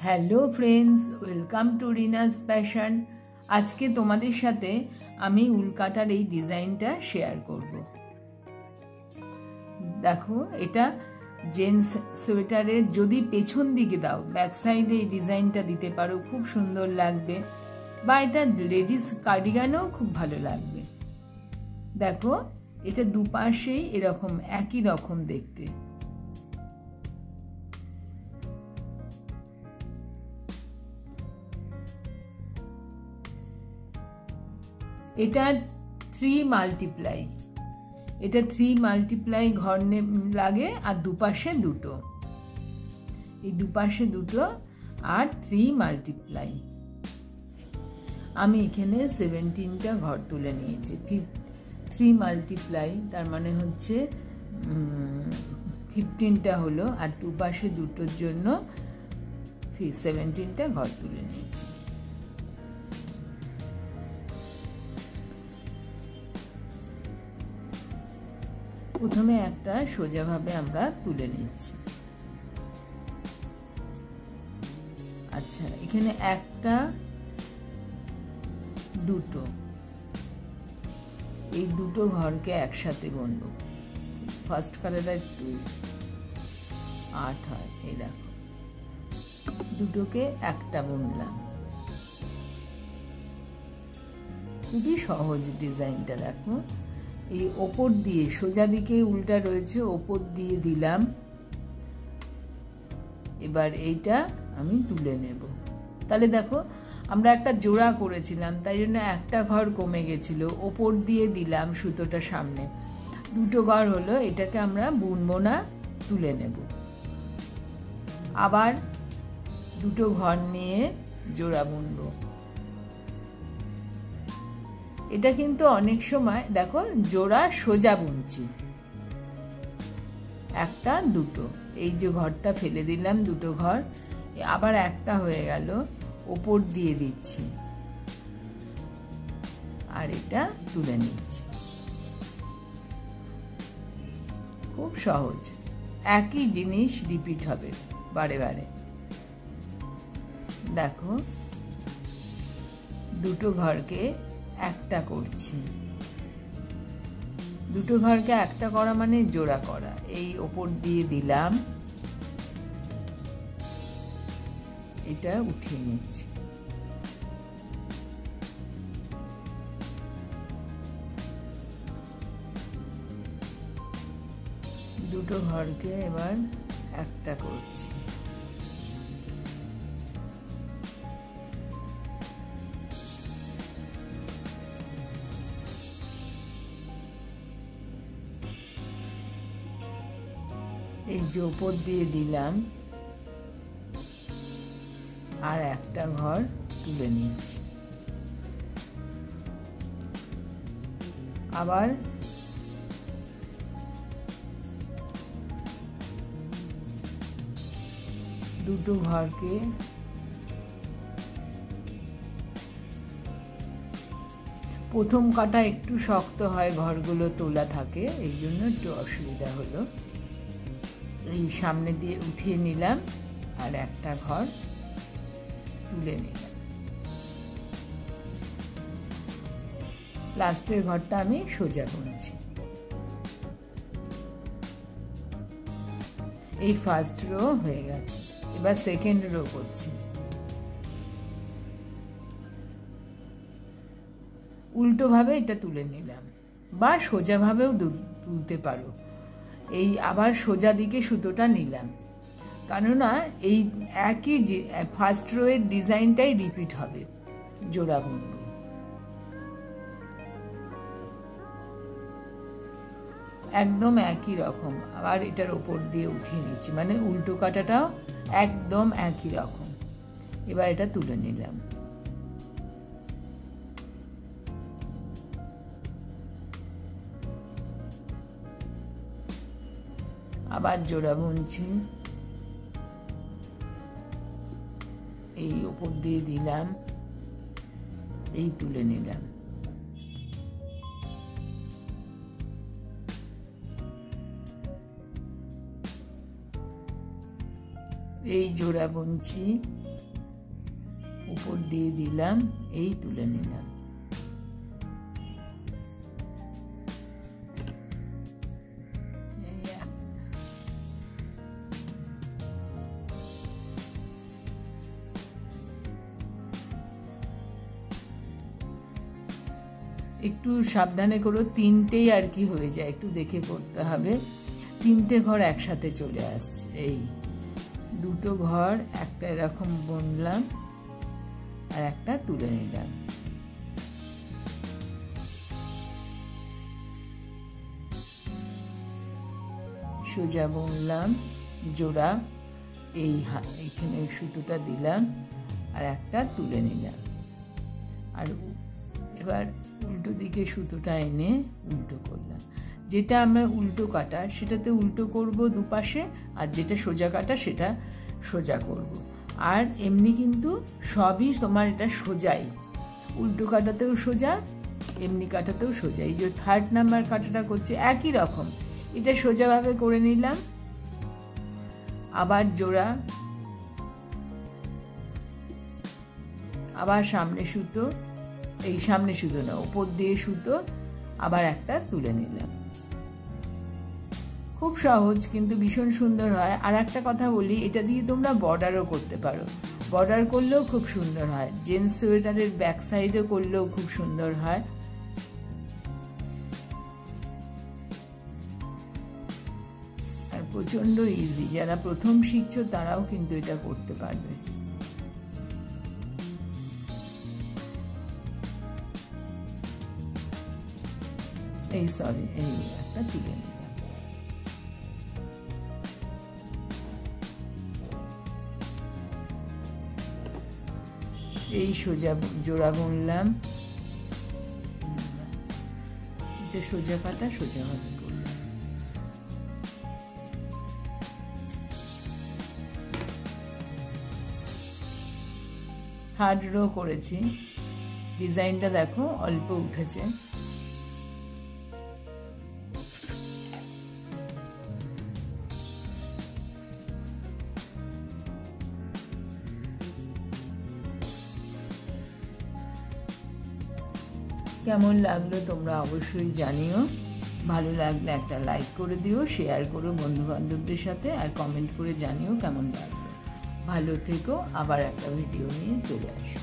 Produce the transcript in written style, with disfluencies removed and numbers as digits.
Hello friends, welcome to Rina's passion. আজকে তোমাদের সাথে আমি উলকাটার এই ডিজাইনটা শেয়ার করব। দেখো, এটা জেন্টস সোয়েটারের যদি পেছন দিকে দাও, ব্যাক সাইডে এই ডিজাইনটা দিতে পারো, খুব সুন্দর লাগবে। বা এটা লেডিস কার্ডিগানেও খুব ভালো লাগবে। দেখো, এটা দুপাশেই এরকম একই রকম দেখতে। এটা 3 মাল্টিপ্লাই, এটা 3 মাল্টিপ্লাই ঘর লাগে, আর দুপাশে দুটো, এই দুপাশে দুটো আর 3 মাল্টিপ্লাই। আমি এখানে 17টা ঘর তুলে নিয়েছি। 3 মাল্টিপ্লাই তার মানে হচ্ছে 15টা হলো, আর দুপাশে দুটোর জন্য 17টা ঘর তুলে নিয়েছি। প্রথমে একটা সোজাভাবে আমরা তুলে নিচ্ছি। আচ্ছা, এখানে একটা, দুটো, এই দুটো ঘরকে একসাথে বুনবো। ফার্স্ট কালারটা একটু আট হয়, এই দেখো, দুটোকে একটা বুনলাম। খুবই সহজ ডিজাইনটা। দেখো, এই ওপর দিয়ে সোজা দিকে উল্টা রয়েছে, ওপর দিয়ে দিলাম। এবার এইটা আমি তুলে নেব। তাহলে দেখো, আমরা একটা জোড়া করেছিলাম, তাই জন্য একটা ঘর কমে গেছিল, ওপর দিয়ে দিলাম সুতোটা সামনে, দুটো ঘর হলো। এটাকে আমরা বুনবো না, তুলে নেব। আবার দুটো ঘর নিয়ে জোড়া বুনবো। এটা কিন্তু অনেক সময় দেখো জোড়া সোজা বুনছি, একটা, দুটো, এই যে ঘরটা ফেলে দিলাম, দুটো ঘর, আবার একটা হয়ে গেল, ওপর দিয়ে দিচ্ছি, আর এটা তুলে নিচ্ছি। খুব সহজ, একই জিনিস রিপিট হবে বারে বারে। দেখো, দুটো ঘরকে একটা করছি, দুটো ঘরকে একটা করা মানে জোড়া করা। এই ওপর দিয়ে দিলাম, এটা উঠিয়ে নিচ্ছি। দুটো ঘরকে এবার একটা করছি। এই যে ওপর দিয়ে দিলাম, আর একটা ঘর তুলে নিচ্ছি। আবার দুটো ঘরকে প্রথম কাটা একটু শক্ত হয়, ঘরগুলো তোলা থাকে, এই জন্য একটু অসুবিধা হলো। এই সামনে দিয়ে উঠিয়ে নিলাম, আর একটা ঘর তুলে নিলাম। লাস্টের ঘরটা আমি সোজা বুনছি। এই ফার্স্ট রো হয়ে গেছে, এবার সেকেন্ড রো করছি। উল্টো ভাবে এটা তুলে নিলাম, বা সোজা ভাবেও তুলতে পারো। এই আবার সোজা দিকে সুতোটা নিলাম, কেননা এই একই ফার্স্ট রো এর ডিজাইনটাই রিপিট হবে, জোড়া বুনব। একদম একই রকম। আবার এটার ওপর দিয়ে উঠিয়ে নিচ্ছি, মানে উল্টো কাটাটাও একদম একই রকম। এবার এটা তুলে নিলাম। আবার জোড়া বুনছি, এই ওপর দিয়ে দিলাম, এই তুলে নিলাম। এই জোড়া বুনছি, উপর দিয়ে দিলাম, এই তুলে নিলাম। একটু সাবধানে করো, তিনটেই আর কি হয়ে যায়, একটু দেখে করতে হবে। তিনটে ঘর একসাথে চলে আসছে, এই দুটো ঘর একটা এরকম বুনলাম আর একটা তুলে নিলাম। সোজা বুনলাম, জোড়া এইখানে সুতোটা দিলাম আর একটা তুলে নিলাম। আর এবার উল্টো দিকে সুতোটা এনে উল্টো করলাম। যেটা আমরা উল্টো কাটা সেটাতে উল্টো করব দুপাশে, আর যেটা সোজা কাটা সেটা সোজা করব। আর এমনি কিন্তু সবই তোমার এটা সোজাই, উল্টো কাটাতেও সোজা, এমনি কাটাতেও সোজা। এই যে 3rd নাম্বার কাটাটা করছে একই রকম, এটা সোজাভাবে করে নিলাম। আবার জোড়া, আবার সামনে সুতো, এই সামনে সুতো না, উপর দিয়ে সুতো, আবার একটা তুলে নিলাম। খুব সহজ কিন্তু ভীষণ সুন্দর হয়। আর একটা কথা বলি, এটা দিয়ে তোমরা বর্ডারও করতে পারো, বর্ডার করলেও খুব সুন্দর হয়। জেন্টস সোয়েটারের ব্যাক সাইডও করলেও খুব সুন্দর হয়। আর প্রচণ্ড ইজি, যারা প্রথম শিখছো তারাও কিন্তু এটা করতে পারবে। এই একটা তুলে নিলাম। এই সোজা জোড়া বুনলাম, এটা সোজা কাটা সোজাভাবে করলাম। থার্ড রো করেছি, ডিজাইনটা দেখো অল্প উঠেছে। কেমন লাগলো তোমরা অবশ্যই জানিও। ভালো লাগলে একটা লাইক করে দিও, শেয়ার করো বন্ধুবান্ধবদের সাথে, আর কমেন্ট করে জানিও কেমন লাগলো। ভালো থেকো, আবার একটা ভিডিও নিয়ে চলে আসো।